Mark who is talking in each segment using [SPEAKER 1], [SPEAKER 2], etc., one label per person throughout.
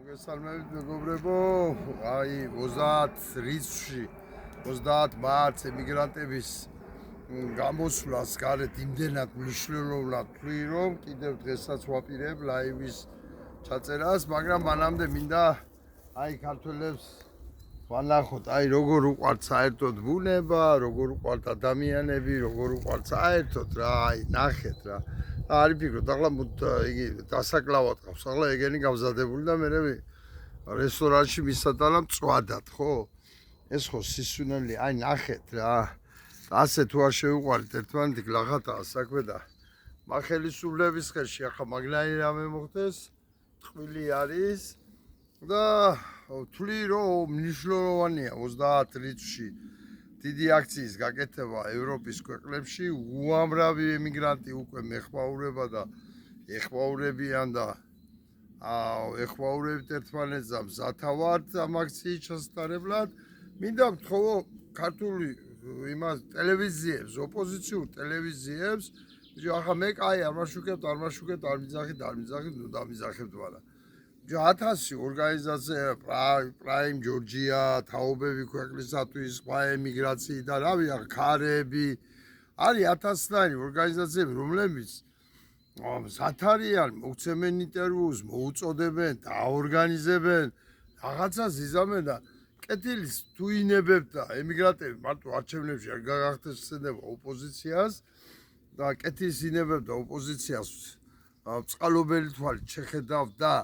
[SPEAKER 1] მოგესალმებით მეგობრებო, აი 30 რიცხვში 30 მარტს ემიგრანტების გამოსვლას გარეთ იმდენად მნიშვნელოვნად ვთვლი, რომ კიდევ დღესაც ვაპირებ ლაივის ჩაწერას, მაგრამ მანამდე მინდა აი ქართველებს ვანახოთ, აი როგორ უყვართ საერთოდ ბუნება, როგორ უყვართ ადამიანები, როგორ უყვართ საერთოდ რა, აი ნახეთ რა. არ ვიფიქროთ, ახლა იგი დასაკლავად ყავს, ახლა ეგენი გამზადებული და მე რესტორანში მისატანა მწვადად, ხო? ეს ხო სისვინელი, აი ნახეთ რა. ასე თუ არ შევუყვარით ერთმანეთი გლახატაა საქმე და მახელისუფლების ხელში ახლა მაგნაირი რამე მოხდეს, ტყვილი არის და ვთვლი რომ მნიშვნელოვანია 30 რიცხვში დიდი აქციის გაკეთება ევროპის ქვეყნებში, უამრავი ემიგრანტი უკვე მეხმაურება და ეხმაურებიან და ეხმაურებით ერთმანეთს და მზათა ვართ ამ აქციის ჩასატარებლად. მინდა ვთხოვო ქართული იმას ტელევიზიებს, ოპოზიციურ ტელევიზიებს, ახლა მე კაი არ მაშუქებთ, არ მიძახით, ნუ დამიძახებთ, მაგრამ 1000 ორგანიზაცია პრაიმ ჯორჯია, თაობები ქვეყნისათვის, სხვა ემიგრაციიდან, რავი, ქარები, არის 1000-ნაირი ორგანიზაციები, რომლებიც მზად არიან, მოგცემენ ინტერვიუს, მოუწოდებენ, დაორგანიზებენ, რაღაცას იზამენ და კეთილის თუ ინებებთ და ემიგრანტები მარტო არჩევნებში არ გაგახდეს ხსენება ოპოზიციას და კეთილის ინებებთ და ოპოზიციას წყალობელი თვალით შეხედავთ და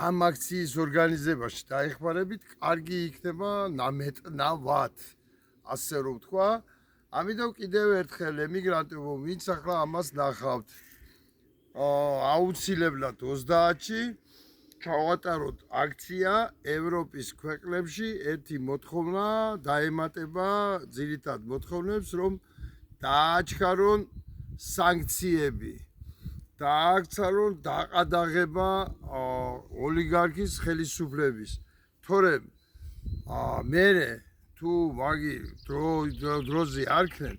[SPEAKER 1] ამ აქციის ორგანიზებაში დაეხმარებით, კარგი იქნება ნამეტნავად, ასე რომ ვთქვა. ამიტომ კიდევ ერთხელ ემიგრანტებო, ვინც ახლა ამას ნახავთ, აუცილებლად 30-ში ჩავატაროთ აქცია ევროპის ქვეყნებში, ერთი მოთხოვნა დაემატება ძირითად მოთხოვნებს, რომ დააჩქარონ სანქციები. დააქცარონ დაყადაღება ოლიგარქის ხელისუფლების. თორემ მერე თუ მაგი დროზე არქნენ,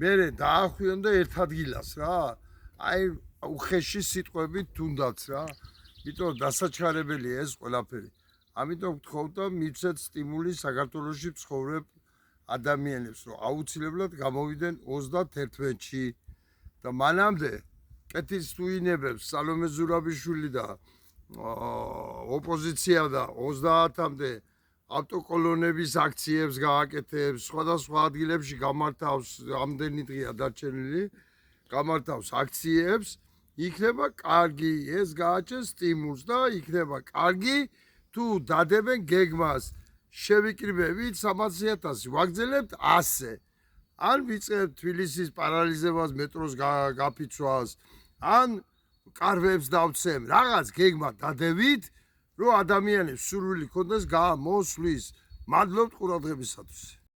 [SPEAKER 1] მერე დაახვიონ და ერთ ადგილას რა. აი უხეში სიტყვებით თუნდაც რა. იმიტომ დასაჩქარებელია ეს ყველაფერი. ამიტომ ვთხოვთ და მივცეთ სტიმული საქართველოში ცხოვრებ ადამიანებს, რომ აუცილებლად გამოვიდნენ 31-ში და მანამდე კეთის თუ ინებებს სალომე ზურაბიშვილი და ოპოზიცია და 30-მდე ავტოკოლონების აქციებს გააკეთებს, სხვადასხვა ადგილებში გამართავს, ამდენი დღეა დარჩენილი, გამართავს აქციებს, იქნება კარგი, ეს გააჩენს სტიმულს და იქნება კარგი თუ დადებენ გეგმას, შევიკრიბებით 300,000, ვაგრძელებთ 100. ან ვიწყებთ თბილისის პარალიზებას, მეტროს გაფიცვას, ან კარვებს დავცემ, რაღაც გეგმა დადებით, რომ ადამიანებს სურვილი ქონდეს გამოსვლის. მადლობთ ყურადღებისათვის.